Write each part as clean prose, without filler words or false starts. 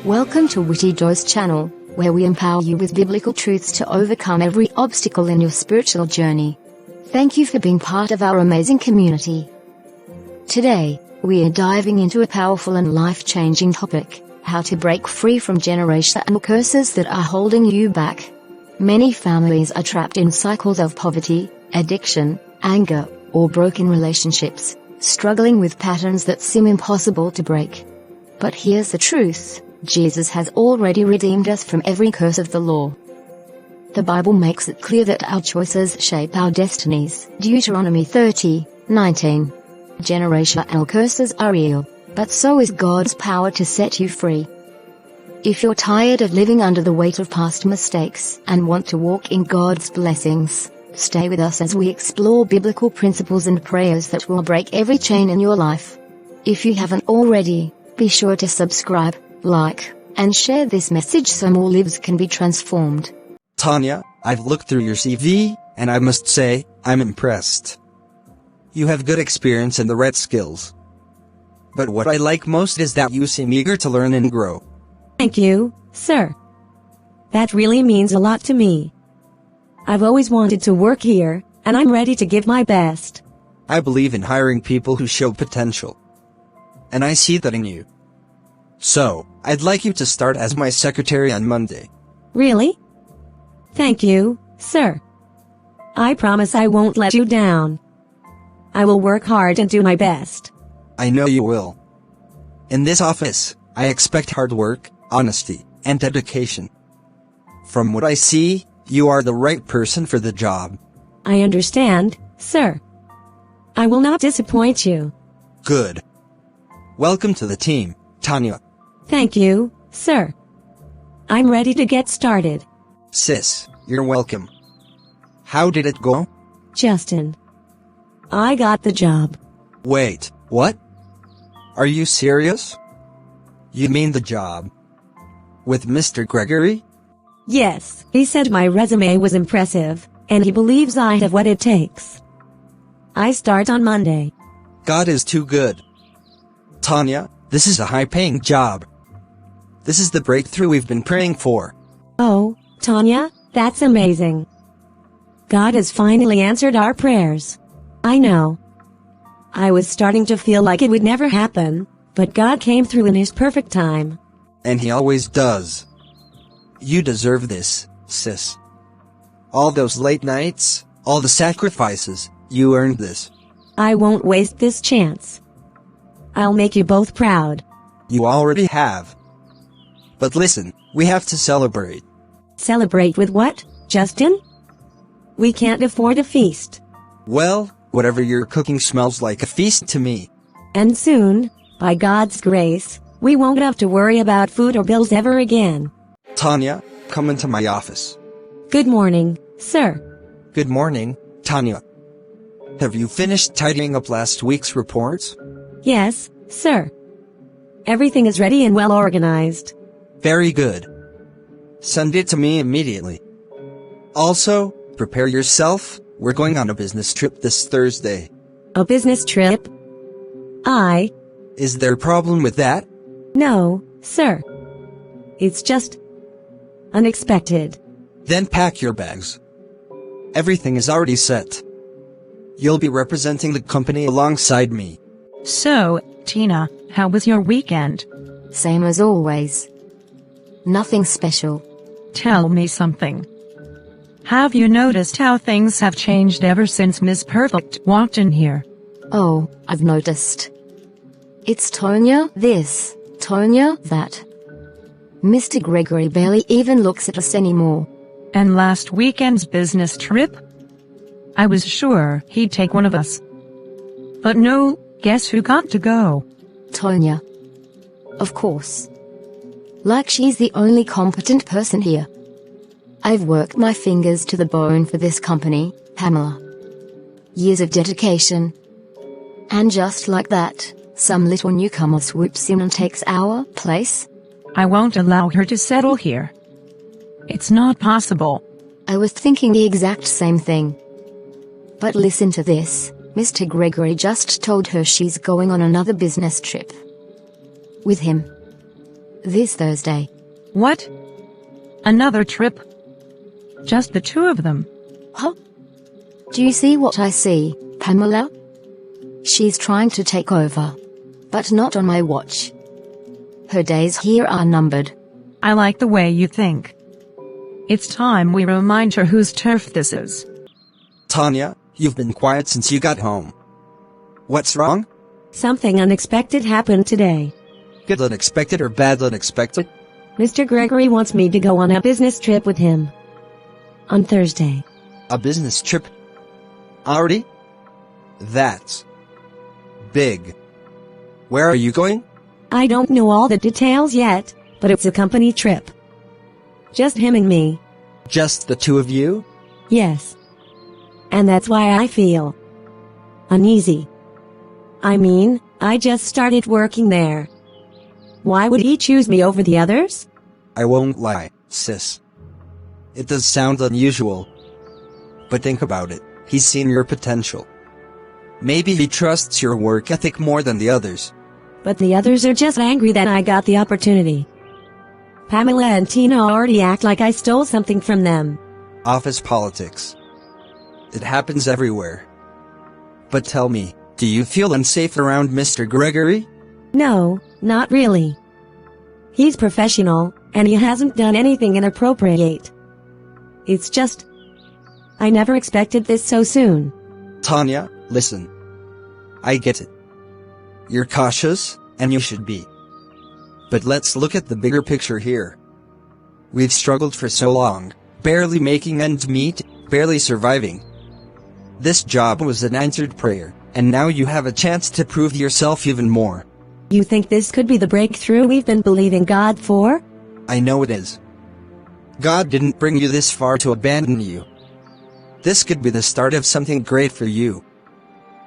Welcome to Witty Joe's channel, where we empower you with biblical truths to overcome every obstacle in your spiritual journey. Thank you for being part of our amazing community. Today, we are diving into a powerful and life-changing topic: how to break free from generational curses that are holding you back. Many families are trapped in cycles of poverty, addiction, anger, or broken relationships, struggling with patterns that seem impossible to break. But here's the truth: Jesus has already redeemed us from every curse of the law. The Bible makes it clear that our choices shape our destinies. Deuteronomy 30:19. Generational curses are real, but so is God's power to set you free. If you're tired of living under the weight of past mistakes and want to walk in God's blessings, stay with us as we explore biblical principles and prayers that will break every chain in your life. If you haven't already, be sure to subscribe, like, and share this message so more lives can be transformed. Tanya, I've looked through your CV, and I must say, I'm impressed. You have good experience and the right skills. But what I like most is that you seem eager to learn and grow. Thank you, sir. That really means a lot to me. I've always wanted to work here, and I'm ready to give my best. I believe in hiring people who show potential. And I see that in you. So, I'd like you to start as my secretary on Monday. Really? Thank you, sir. I promise I won't let you down. I will work hard and do my best. I know you will. In this office, I expect hard work, honesty, and dedication. From what I see, you are the right person for the job. I understand, sir. I will not disappoint you. Good. Welcome to the team, Tanya. Thank you, sir. I'm ready to get started. Sis, you're welcome. How did it go? Justin. I got the job. Wait, what? Are you serious? You mean the job with Mr. Gregory? Yes, he said my resume was impressive, and he believes I have what it takes. I start on Monday. God is too good. Tanya, this is a high-paying job. This is the breakthrough we've been praying for. Oh, Tanya, that's amazing. God has finally answered our prayers. I know. I was starting to feel like it would never happen, but God came through in His perfect time. And He always does. You deserve this, sis. All those late nights, all the sacrifices, you earned this. I won't waste this chance. I'll make you both proud. You already have. But listen, we have to celebrate. Celebrate with what, Justin? We can't afford a feast. Well, whatever you're cooking smells like a feast to me. And soon, by God's grace, we won't have to worry about food or bills ever again. Tanya, come into my office. Good morning, sir. Good morning, Tanya. Have you finished tidying up last week's reports? Yes, sir. Everything is ready and well organized. Very good. Send it to me immediately. Also, prepare yourself, we're going on a business trip this Thursday. A business trip? Is there a problem with that? No, sir. It's just unexpected. Then pack your bags. Everything is already set. You'll be representing the company alongside me. So, Tina, how was your weekend? Same as always. Nothing special. Tell me something. Have you noticed how things have changed ever since Miss Perfect walked in here? Oh, I've noticed. It's Tanya this, Tanya that. Mr. Gregory barely even looks at us anymore. And last weekend's business trip? I was sure he'd take one of us. But no, guess who got to go? Tanya. Of course. Like she's the only competent person here. I've worked my fingers to the bone for this company, Pamela. Years of dedication. And just like that, some little newcomer swoops in and takes our place. I won't allow her to settle here. It's not possible. I was thinking the exact same thing. But listen to this, Mr. Gregory just told her she's going on another business trip with him. this Thursday. What? Another trip? Just the two of them? Huh? Do you see what I see, Pamela? She's trying to take over. But not on my watch. Her days here are numbered. I like the way you think. It's time we remind her whose turf this is. Tanya, you've been quiet since you got home. What's wrong? Something unexpected happened today. Good unexpected or bad unexpected? Mr. Gregory wants me to go on a business trip with him. On Thursday. A business trip? Already? That's big. Where are you going? I don't know all the details yet, but it's a company trip. Just him and me. Just the two of you? Yes. And that's why I feel uneasy. I mean, I just started working there. Why would he choose me over the others? I won't lie, sis. It does sound unusual. But think about it, he's seen your potential. Maybe he trusts your work ethic more than the others. But the others are just angry that I got the opportunity. Pamela and Tina already act like I stole something from them. Office politics. It happens everywhere. But tell me, do you feel unsafe around Mr. Gregory? No, not really. He's professional, and he hasn't done anything inappropriate. It's just, I never expected this so soon. Tanya, listen. I get it. You're cautious, and you should be. But let's look at the bigger picture here. We've struggled for so long, barely making ends meet, barely surviving. This job was an answered prayer, and now you have a chance to prove yourself even more. You think this could be the breakthrough we've been believing God for? I know it is. God didn't bring you this far to abandon you. This could be the start of something great for you.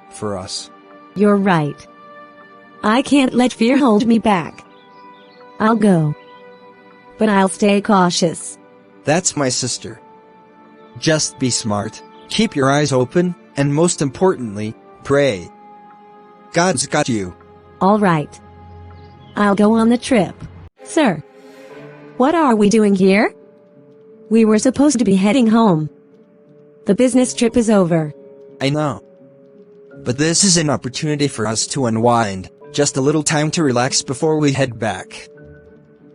For us. You're right. I can't let fear hold me back. I'll go. But I'll stay cautious. That's my sister. Just be smart, keep your eyes open, and most importantly, pray. God's got you. All right. I'll go on the trip. Sir. What are we doing here? We were supposed to be heading home. The business trip is over. I know. But this is an opportunity for us to unwind, just a little time to relax before we head back.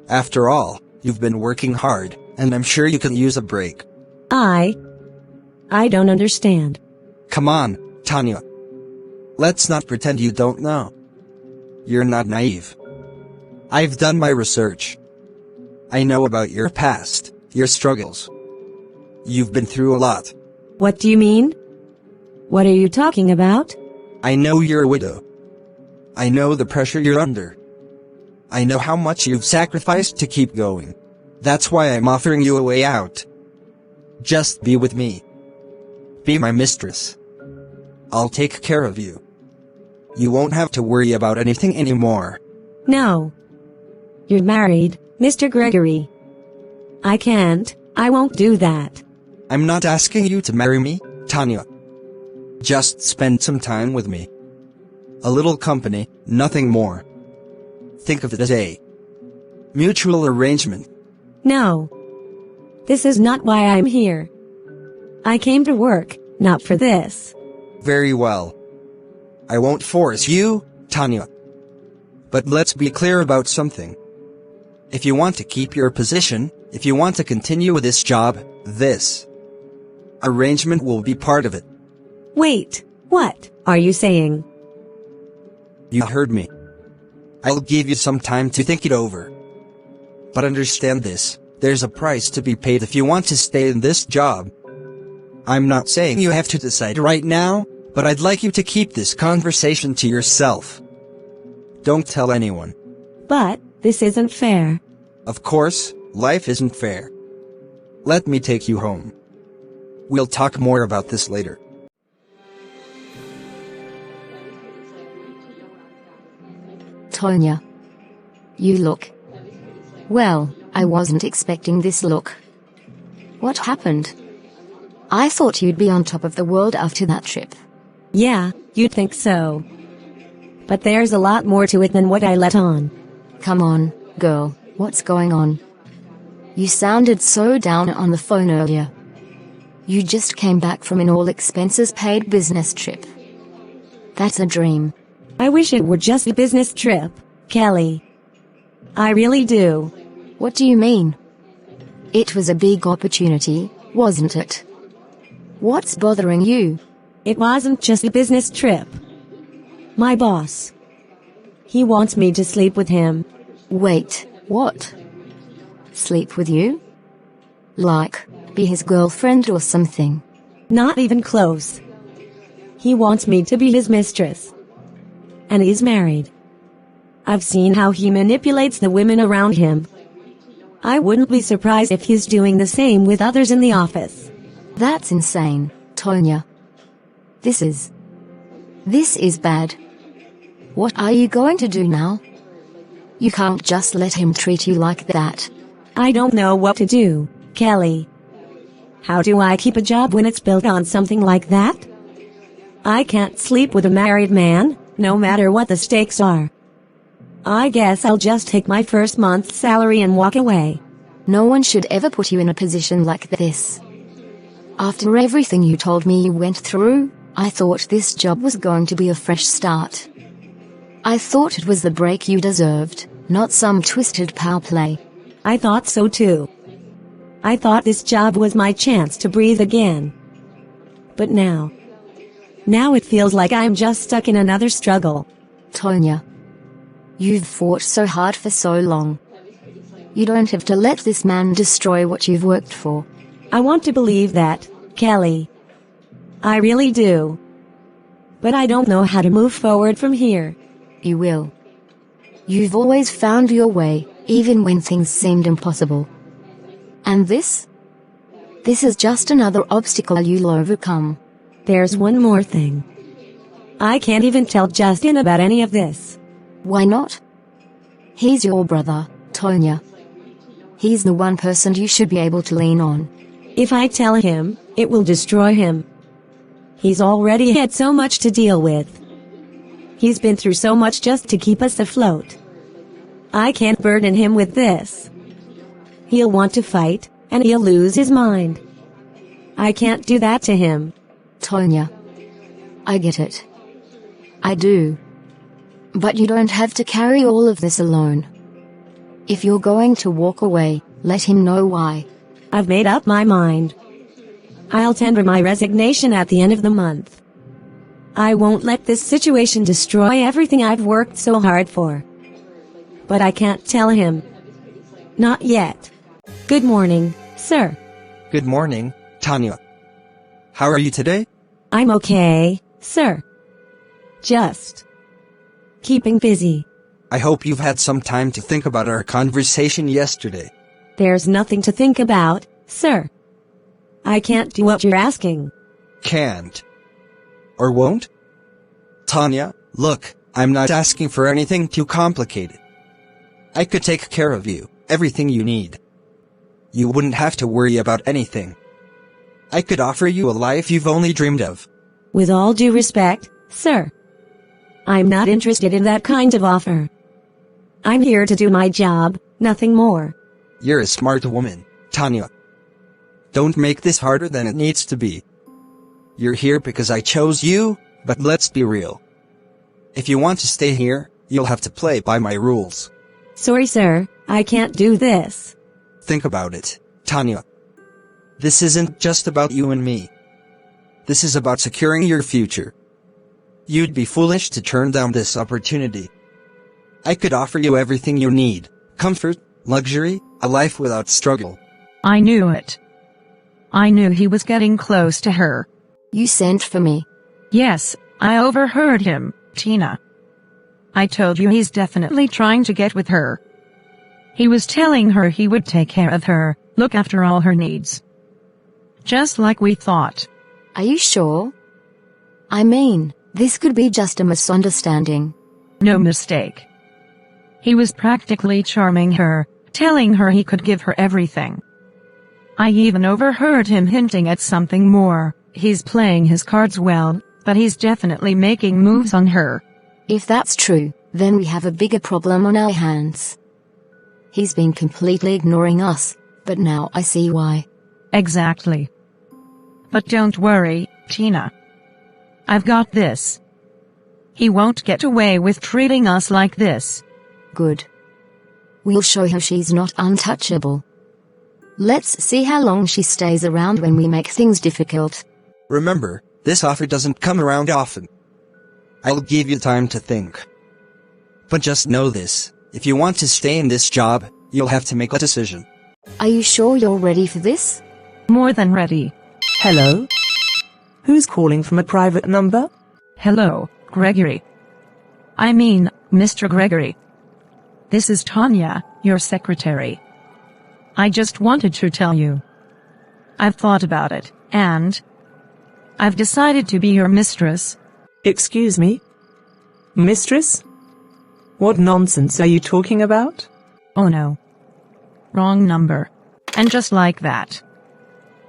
After all, you've been working hard, and I'm sure you could use a break. I don't understand. Come on, Tanya. Let's not pretend you don't know. You're not naive. I've done my research. I know about your past, your struggles. You've been through a lot. What do you mean? What are you talking about? I know you're a widow. I know the pressure you're under. I know how much you've sacrificed to keep going. That's why I'm offering you a way out. Just be with me. Be my mistress. I'll take care of you. You won't have to worry about anything anymore. No. You're married, Mr. Gregory. I won't do that. I'm not asking you to marry me, Tanya. Just spend some time with me. A little company, nothing more. Think of it as a mutual arrangement. No. This is not why I'm here. I came to work, not for this. Very well. I won't force you, Tanya. But let's be clear about something. If you want to keep your position, if you want to continue with this job, this arrangement will be part of it. Wait, what are you saying? You heard me. I'll give you some time to think it over. But understand this, there's a price to be paid if you want to stay in this job. I'm not saying you have to decide right now, but I'd like you to keep this conversation to yourself. Don't tell anyone. But this isn't fair. Of course, life isn't fair. Let me take you home. We'll talk more about this later. Tanya. You look. Well, I wasn't expecting this look. What happened? I thought you'd be on top of the world after that trip. Yeah, you'd think so. But there's a lot more to it than what I let on. Come on, girl. What's going on? You sounded so down on the phone earlier. You just came back from an all-expenses-paid business trip. That's a dream. I wish it were just a business trip, Kelly. I really do. What do you mean? It was a big opportunity, wasn't it? What's bothering you? It wasn't just a business trip. My boss. He wants me to sleep with him. Wait, what? Sleep with you? Like, be his girlfriend or something? Not even close. He wants me to be his mistress. And he's married. I've seen how he manipulates the women around him. I wouldn't be surprised if he's doing the same with others in the office. That's insane, Tanya. This is bad. What are you going to do now? You can't just let him treat you like that. I don't know what to do, Kelly. How do I keep a job when it's built on something like that? I can't sleep with a married man, no matter what the stakes are. I guess I'll just take my first month's salary and walk away. No one should ever put you in a position like this. After everything you told me you went through, I thought this job was going to be a fresh start. I thought it was the break you deserved, not some twisted power play. I thought so too. I thought this job was my chance to breathe again. But now it feels like I'm just stuck in another struggle. Tanya, you've fought so hard for so long. You don't have to let this man destroy what you've worked for. I want to believe that, Kelly. I really do. But I don't know how to move forward from here. You will. You've always found your way, even when things seemed impossible. And this is just another obstacle you'll overcome. There's one more thing. I can't even tell Justin about any of this. Why not? He's your brother, Tanya. He's the one person you should be able to lean on. If I tell him, it will destroy him. He's already had so much to deal with. He's been through so much just to keep us afloat. I can't burden him with this. He'll want to fight, and he'll lose his mind. I can't do that to him. Tanya, I get it. I do. But you don't have to carry all of this alone. If you're going to walk away, let him know why. I've made up my mind. I'll tender my resignation at the end of the month. I won't let this situation destroy everything I've worked so hard for. But I can't tell him. Not yet. Good morning, sir. Good morning, Tanya. How are you today? I'm okay, sir. Just keeping busy. I hope you've had some time to think about our conversation yesterday. There's nothing to think about, sir. I can't do what you're asking. Can't. Or won't? Tanya, look, I'm not asking for anything too complicated. I could take care of you, everything you need. You wouldn't have to worry about anything. I could offer you a life you've only dreamed of. With all due respect, sir, I'm not interested in that kind of offer. I'm here to do my job, nothing more. You're a smart woman, Tanya. Don't make this harder than it needs to be. You're here because I chose you, but let's be real. If you want to stay here, you'll have to play by my rules. Sorry, sir, I can't do this. Think about it, Tanya. This isn't just about you and me. This is about securing your future. You'd be foolish to turn down this opportunity. I could offer you everything you need: comfort, luxury, a life without struggle. I knew it. I knew he was getting close to her. You sent for me. Yes, I overheard him, Tina. I told you he's definitely trying to get with her. He was telling her he would take care of her, look after all her needs. Just like we thought. Are you sure? I mean, this could be just a misunderstanding. No mistake. He was practically charming her, telling her he could give her everything. I even overheard him hinting at something more. He's playing his cards well, but he's definitely making moves on her. If that's true, then we have a bigger problem on our hands. He's been completely ignoring us, but now I see why. Exactly. But don't worry, Tina. I've got this. He won't get away with treating us like this. Good. We'll show her she's not untouchable. Let's see how long she stays around when we make things difficult. Remember, this offer doesn't come around often. I'll give you time to think. But just know this, if you want to stay in this job, you'll have to make a decision. Are you sure you're ready for this? More than ready. Hello? Who's calling from a private number? Hello, Gregory. I mean, Mr. Gregory. This is Tanya, your secretary. I just wanted to tell you. I've thought about it, and I've decided to be your mistress. Excuse me? Mistress? What nonsense are you talking about? Oh no. Wrong number. And just like that,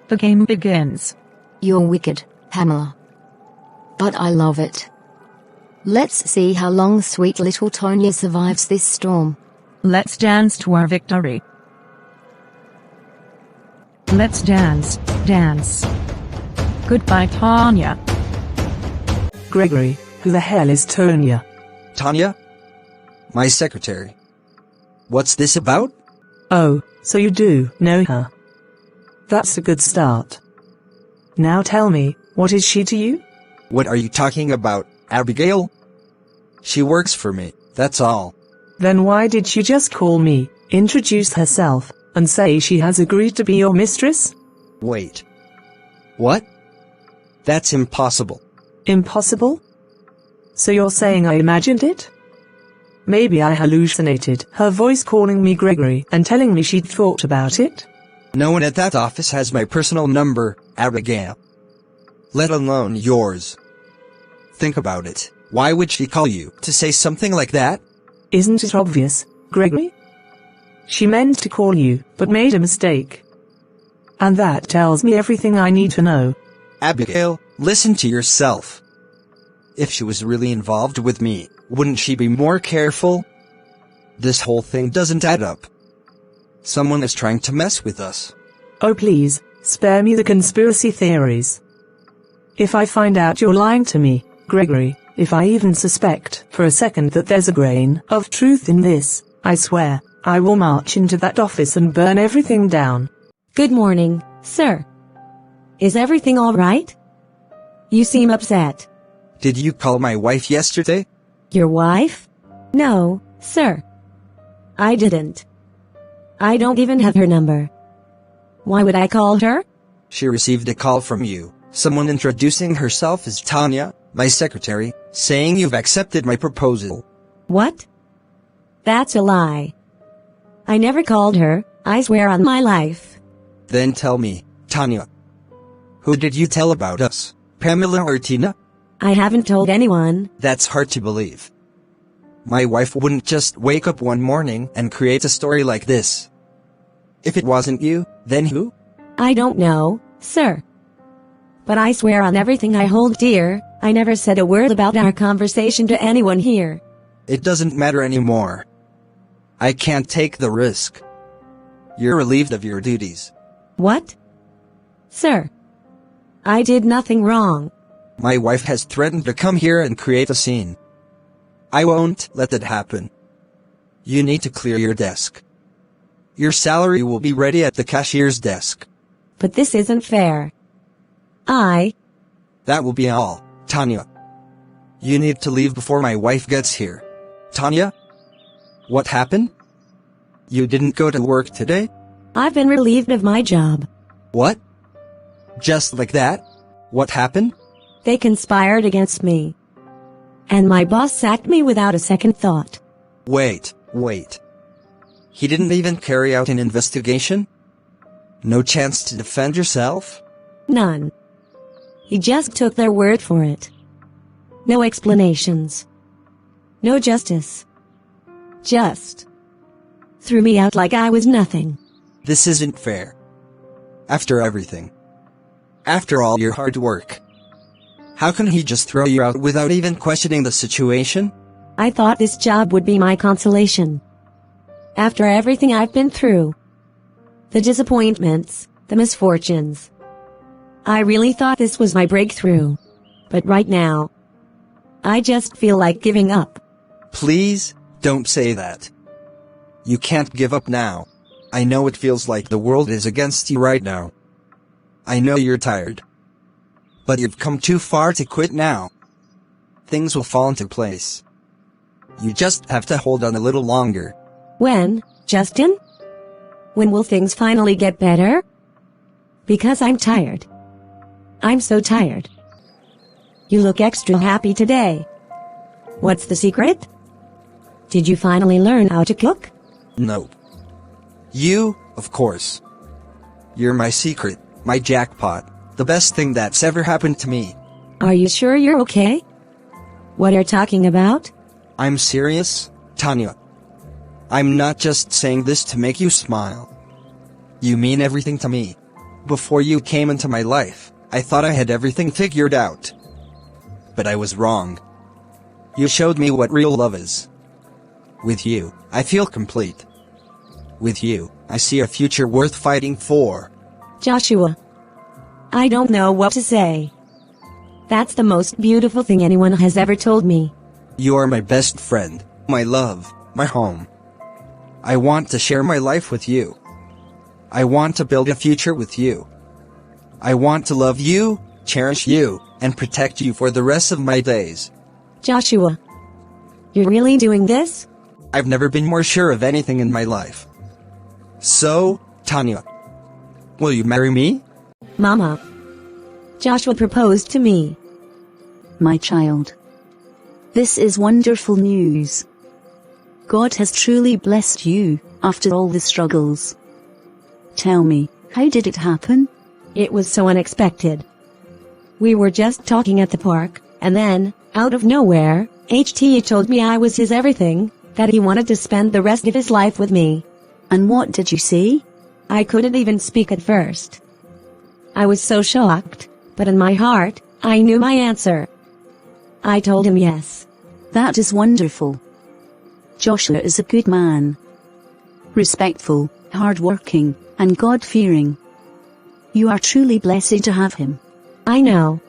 the game begins. You're wicked, Pamela. But I love it. Let's see how long sweet little Tanya survives this storm. Let's dance to our victory. Let's dance, dance. Goodbye, Tanya. Gregory, who the hell is Tanya? Tanya? My secretary. What's this about? Oh, so you do know her. That's a good start. Now tell me, what is she to you? What are you talking about, Abigail? She works for me, that's all. Then why did she just call me, introduce herself, and say she has agreed to be your mistress? Wait. What? That's impossible. Impossible? So you're saying I imagined it? Maybe I hallucinated her voice calling me Gregory and telling me she'd thought about it? No one at that office has my personal number, Abigail. Let alone yours. Think about it. Why would she call you to say something like that? Isn't it obvious, Gregory? She meant to call you, but made a mistake. And that tells me everything I need to know. Abigail, listen to yourself. If she was really involved with me, wouldn't she be more careful? This whole thing doesn't add up. Someone is trying to mess with us. Oh please, spare me the conspiracy theories. If I find out you're lying to me, Gregory, if I even suspect for a second that there's a grain of truth in this, I swear, I will march into that office and burn everything down. Good morning, sir. Is everything all right? You seem upset. Did you call my wife yesterday? Your wife? No, sir. I didn't. I don't even have her number. Why would I call her? She received a call from you, someone introducing herself as Tanya, my secretary, saying you've accepted my proposal. What? That's a lie. I never called her, I swear on my life. Then tell me, Tanya. Who did you tell about us, Pamela or Tina? I haven't told anyone. That's hard to believe. My wife wouldn't just wake up one morning and create a story like this. If it wasn't you, then who? I don't know, sir. But I swear on everything I hold dear, I never said a word about our conversation to anyone here. It doesn't matter anymore. I can't take the risk. You're relieved of your duties. What? Sir. I did nothing wrong. My wife has threatened to come here and create a scene. I won't let that happen. You need to clear your desk. Your salary will be ready at the cashier's desk. But this isn't fair. That will be all, Tanya. You need to leave before my wife gets here. Tanya? What happened? You didn't go to work today? I've been relieved of my job. What? Just like that? What happened? They conspired against me. And my boss sacked me without a second thought. Wait. He didn't even carry out an investigation? No chance to defend yourself? None. He just took their word for it. No explanations. No justice. Just threw me out like I was nothing. This isn't fair. After everything. After all your hard work. How can he just throw you out without even questioning the situation? I thought this job would be my consolation. after everything I've been through. The disappointments, the misfortunes. I really thought this was my breakthrough. But right now, I just feel like giving up. Please, don't say that. You can't give up now. I know it feels like the world is against you right now. I know you're tired. But you've come too far to quit now. Things will fall into place. You just have to hold on a little longer. When, Justin? When will things finally get better? Because I'm tired. I'm so tired. You look extra happy today. What's the secret? Did you finally learn how to cook? No. You, of course. You're my secret, my jackpot, the best thing that's ever happened to me. Are you sure you're okay? What are you talking about? I'm serious, Tanya. I'm not just saying this to make you smile. You mean everything to me. Before you came into my life, I thought I had everything figured out. But I was wrong. You showed me what real love is. With you, I feel complete. With you, I see a future worth fighting for. Joshua. I don't know what to say. That's the most beautiful thing anyone has ever told me. You are my best friend, my love, my home. I want to share my life with you. I want to build a future with you. I want to love you, cherish you, and protect you for the rest of my days. Joshua. You're really doing this? I've never been more sure of anything in my life. So, Tanya, will you marry me? Mama. Joshua proposed to me. My child. This is wonderful news. God has truly blessed you, after all the struggles. Tell me, how did it happen? It was so unexpected. We were just talking at the park, and then, out of nowhere, HT told me I was his everything, that he wanted to spend the rest of his life with me. And what did you say? I couldn't even speak at first. I was so shocked, but in my heart, I knew my answer. I told him yes. That is wonderful. Joshua is a good man. Respectful, hard-working, and God-fearing. You are truly blessed to have him. I know.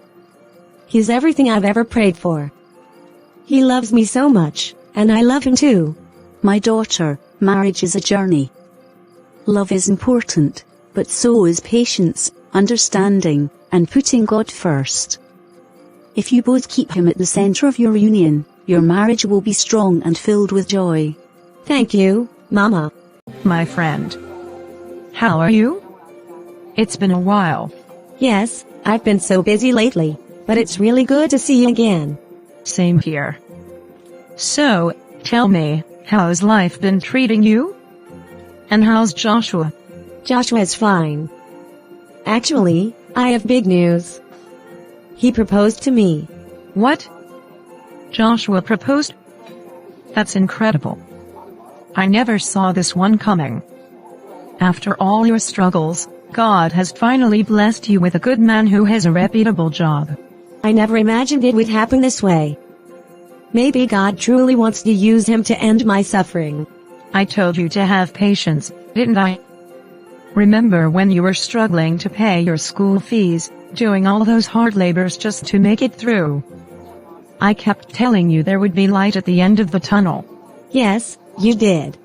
He's everything I've ever prayed for. He loves me so much, and I love him too. My daughter, marriage is a journey. Love is important, but so is patience, understanding, and putting God first. If you both keep him at the center of your union, your marriage will be strong and filled with joy. Thank you, Mama. My friend. How are you? It's been a while. Yes, I've been so busy lately, but it's really good to see you again. Same here. So, tell me, how's life been treating you? And how's Joshua? Joshua is fine. Actually, I have big news. He proposed to me. What? Joshua proposed? That's incredible. I never saw this one coming. After all your struggles, God has finally blessed you with a good man who has a reputable job. I never imagined it would happen this way. Maybe God truly wants to use him to end my suffering. I told you to have patience, didn't I? Remember when you were struggling to pay your school fees, doing all those hard labors just to make it through? I kept telling you there would be light at the end of the tunnel. Yes, you did.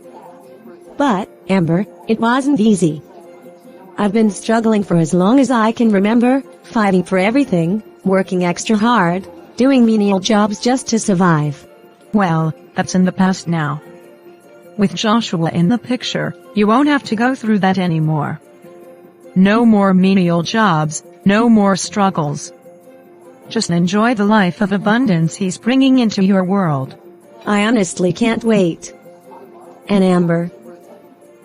But, Amber, it wasn't easy. I've been struggling for as long as I can remember, fighting for everything, working extra hard, doing menial jobs just to survive. Well, that's in the past now. With Joshua in the picture, you won't have to go through that anymore. No more menial jobs, no more struggles. Just enjoy the life of abundance he's bringing into your world. I honestly can't wait. And Amber,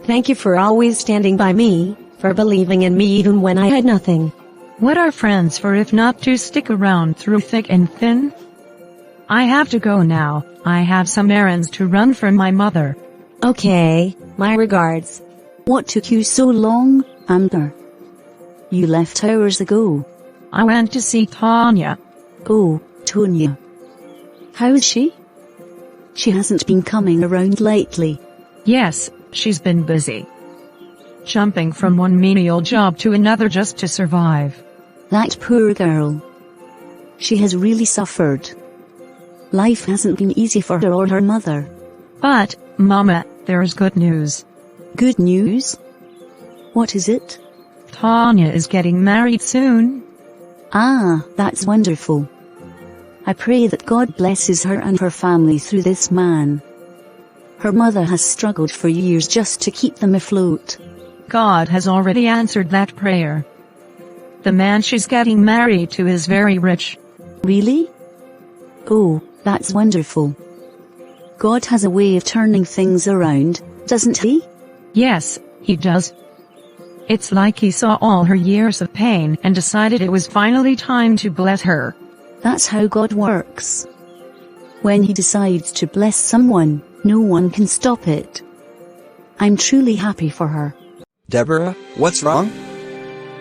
thank you for always standing by me, for believing in me even when I had nothing. What are friends for if not to stick around through thick and thin? I have to go now. I have some errands to run for my mother. Okay, my regards. What took you so long, Amber? You left hours ago. I went to see Tanya. Oh, Tanya. How's she? She hasn't been coming around lately. Yes, She's been busy, jumping from one menial job to another just to survive. That poor girl. She has really suffered. Life hasn't been easy for her or her mother. But, Mama, there's good news. Good news? What is it? Tanya is getting married soon. Ah, that's wonderful. I pray that God blesses her and her family through this man. Her mother has struggled for years just to keep them afloat. God has already answered that prayer. The man she's getting married to is very rich. Really? Oh, that's wonderful. God has a way of turning things around, doesn't he? Yes, he does. It's like he saw all her years of pain and decided it was finally time to bless her. That's how God works. When he decides to bless someone, no one can stop it. I'm truly happy for her. Deborah, what's wrong?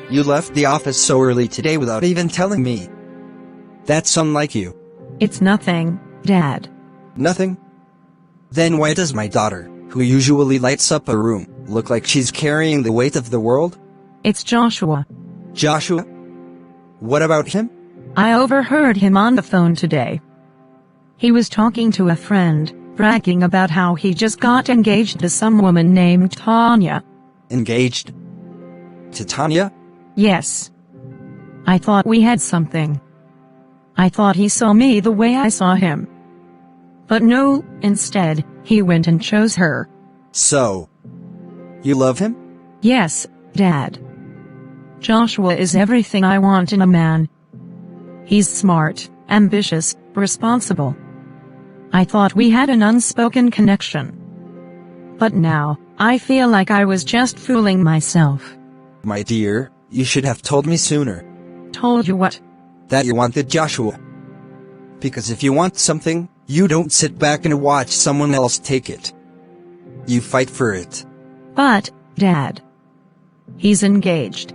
You left the office so early today without even telling me. That's unlike you. It's nothing, Dad. Nothing? Then why does my daughter, who usually lights up a room, look like she's carrying the weight of the world? It's Joshua. Joshua? What about him? I overheard him on the phone today. He was talking to a friend, bragging about how he just got engaged to some woman named Tanya. Engaged? To Tanya? Yes. I thought we had something. I thought he saw me the way I saw him. But no, instead, he went and chose her. So, you love him? Yes, Dad. Joshua is everything I want in a man. He's smart, ambitious, responsible. I thought we had an unspoken connection. But now, I feel like I was just fooling myself. My dear, you should have told me sooner. Told you what? That you wanted Joshua. Because if you want something, you don't sit back and watch someone else take it. You fight for it. But, Dad, he's engaged.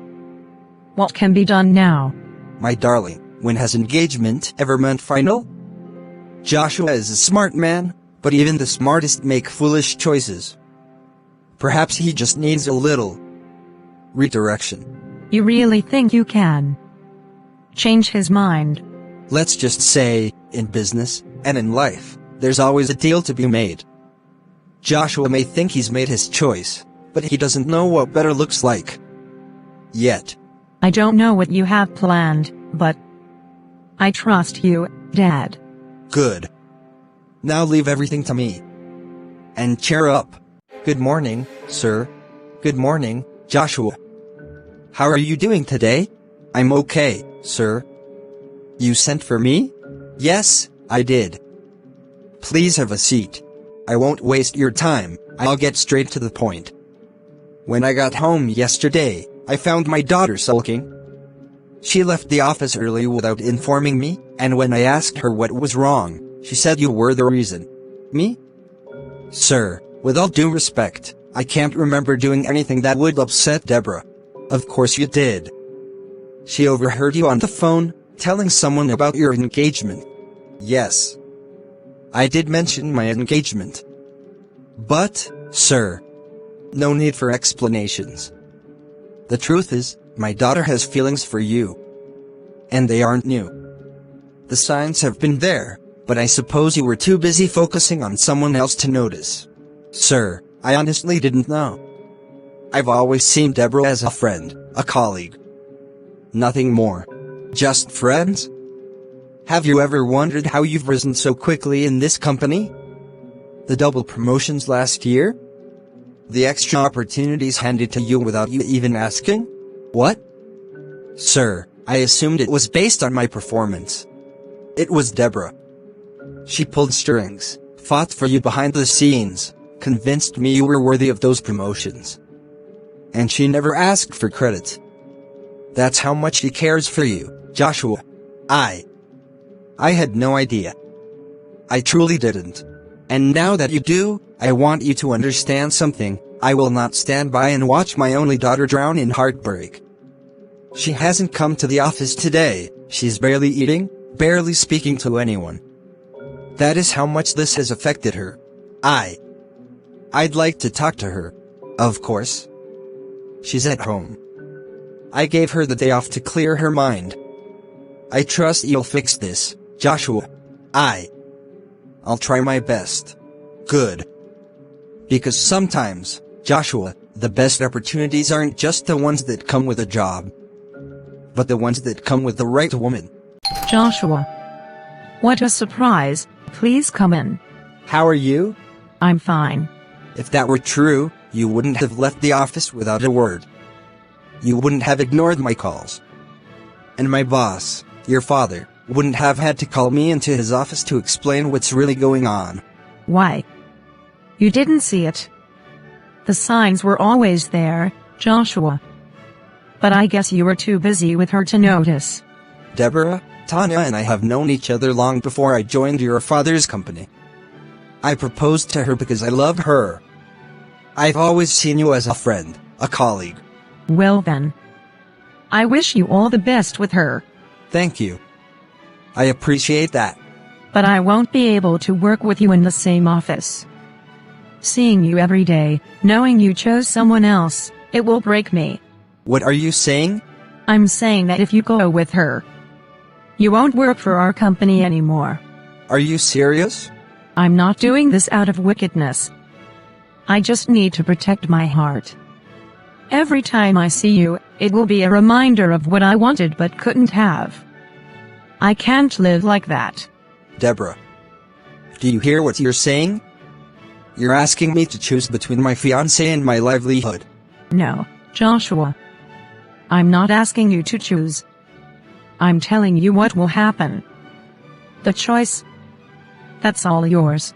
What can be done now? My darling, when has engagement ever meant final? Joshua is a smart man, but even the smartest make foolish choices. Perhaps he just needs a little redirection. You really think you can change his mind? Let's just say, in business, and in life, there's always a deal to be made. Joshua may think he's made his choice, but he doesn't know what better looks like. Yet. I don't know what you have planned, but I trust you, Dad. Good. Now leave everything to me. And cheer up. Good morning, sir. Good morning, Joshua. How are you doing today? I'm okay, sir. You sent for me? Yes, I did. Please have a seat. I won't waste your time, I'll get straight to the point. When I got home yesterday, I found my daughter sulking. She left the office early without informing me, and when I asked her what was wrong, she said you were the reason. Me? Sir, with all due respect, I can't remember doing anything that would upset Deborah. Of course you did. She overheard you on the phone, telling someone about your engagement. Yes. I did mention my engagement. But, sir, no need for explanations. The truth is, my daughter has feelings for you. And they aren't new. The signs have been there, but I suppose you were too busy focusing on someone else to notice. Sir, I honestly didn't know. I've always seen Deborah as a friend, a colleague. Nothing more. Just friends? Have you ever wondered how you've risen so quickly in this company? The double promotions last year? The extra opportunities handed to you without you even asking? What? Sir, I assumed it was based on my performance. It was Deborah. She pulled strings, fought for you behind the scenes, convinced me you were worthy of those promotions. And she never asked for credit. That's how much she cares for you, Joshua. I had no idea. I truly didn't. And now that you do, I want you to understand something. I will not stand by and watch my only daughter drown in heartbreak. She hasn't come to the office today, she's barely eating, barely speaking to anyone. That is how much this has affected her. I'd like to talk to her. Of course. She's at home. I gave her the day off to clear her mind. I trust you'll fix this, Joshua. I'll try my best. Good. Because sometimes, Joshua, the best opportunities aren't just the ones that come with a job, but the ones that come with the right woman. Joshua. What a surprise. Please come in. How are you? I'm fine. If that were true, you wouldn't have left the office without a word. You wouldn't have ignored my calls. And my boss, your father, wouldn't have had to call me into his office to explain what's really going on. Why? You didn't see it. The signs were always there, Joshua. But I guess you were too busy with her to notice. Deborah, Tanya and I have known each other long before I joined your father's company. I proposed to her because I love her. I've always seen you as a friend, a colleague. Well then. I wish you all the best with her. Thank you. I appreciate that. But I won't be able to work with you in the same office. Seeing you every day, knowing you chose someone else, it will break me. What are you saying? I'm saying that if you go with her, you won't work for our company anymore. Are you serious? I'm not doing this out of wickedness. I just need to protect my heart. Every time I see you, it will be a reminder of what I wanted but couldn't have. I can't live like that. Deborah, do you hear what you're saying? You're asking me to choose between my fiancé and my livelihood. No, Joshua. I'm not asking you to choose. I'm telling you what will happen. The choice, that's all yours.